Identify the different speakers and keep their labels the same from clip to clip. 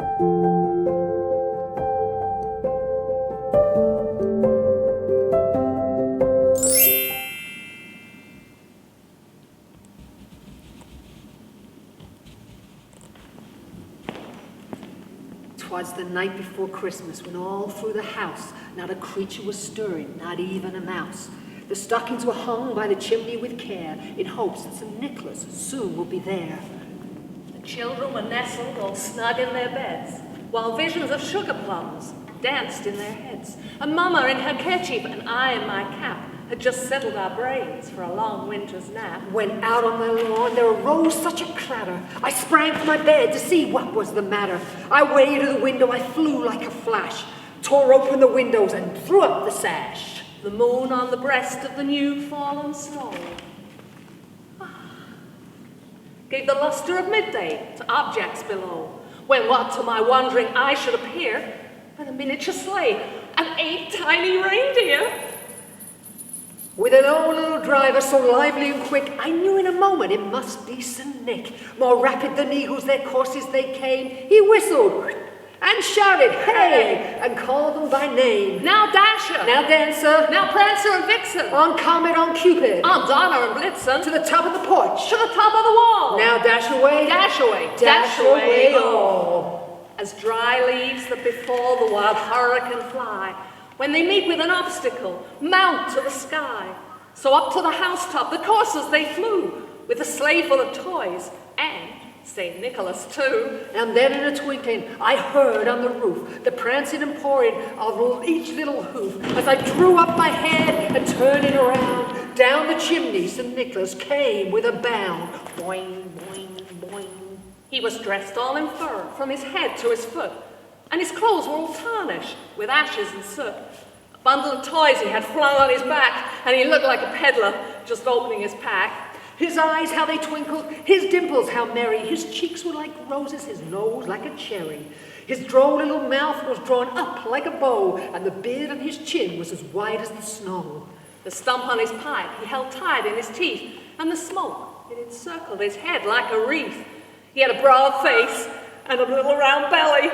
Speaker 1: 'Twas the night before Christmas, when all through the house not a creature was stirring, not even a mouse. The stockings were hung by the chimney with care, in hopes that St. Nicholas soon would be there.
Speaker 2: The children were nestled all snug in their beds, while visions of sugar plums danced in their heads. And Mama in her kerchief and I in my cap had just settled our brains for a long winter's nap.
Speaker 1: When out on the lawn there arose such a clatter, I sprang from my bed to see what was the matter. I waded to the window, I flew like a flash, tore open the windows and threw up the sash.
Speaker 2: The moon on the breast of the new fallen snow gave the luster of midday to objects below, when what to my wondering eye should appear but a miniature sleigh and 8 tiny reindeer.
Speaker 1: With an old little driver so lively and quick, I knew in a moment it must be St. Nick. More rapid than eagles their courses they came. He whistled and shouted, hey, and called them by name.
Speaker 2: Now Dasher,
Speaker 1: now Dancer,
Speaker 2: now Prancer and Vixen,
Speaker 1: on Comet, on Cupid,
Speaker 2: on Donner and Blitzen,
Speaker 1: to the top of the porch,
Speaker 2: to the top of the wall.
Speaker 1: Now dash away,
Speaker 2: dash away,
Speaker 1: dash away all.
Speaker 2: As dry leaves that befall the wild hurricane fly, when they meet with an obstacle, mount to the sky. So up to the housetop the coursers they flew, with a sleigh full of toys, and St. Nicholas too.
Speaker 1: And then in a twinkling I heard on the roof the prancing and pouring of each little hoof. As I drew up my head and turning around, down the chimney St. Nicholas came with a bound. Boing, boing, boing.
Speaker 2: He was dressed all in fur, from his head to his foot, and his clothes were all tarnished with ashes and soot. A bundle of toys he had flung on his back, and he looked like a peddler just opening his pack.
Speaker 1: His eyes, how they twinkled, his dimples, how merry. His cheeks were like roses, his nose like a cherry. His droll little mouth was drawn up like a bow, and the beard on his chin was as white as the snow.
Speaker 2: The stump on his pipe he held tight in his teeth, and the smoke, it encircled his head like a wreath. He had a broad face and a little round belly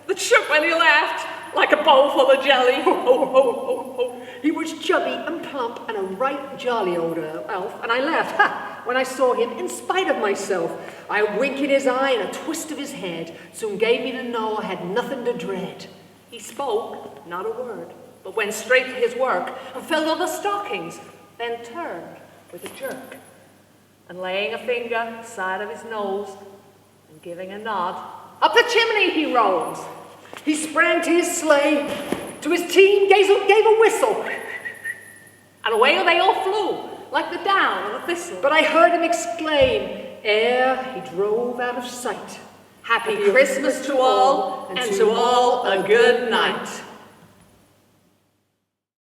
Speaker 2: that shook when he laughed like a bowl full of jelly. Ho, ho, ho, ho, ho.
Speaker 1: He was chubby and plump and a right jolly old elf, and I laughed when I saw him in spite of myself. A wink in his eye and a twist of his head soon gave me to know I had nothing to dread.
Speaker 2: He spoke not a word, but went straight to his work and filled all the stockings, then turned with a jerk, and laying a finger side of his nose and giving a nod, up the chimney he rose.
Speaker 1: He sprang to his sleigh, to his team gave a whistle,
Speaker 2: and away they all flew, like the down of a thistle.
Speaker 1: But I heard him exclaim, ere he drove out of sight,
Speaker 2: Happy Christmas to all, and to all a good night.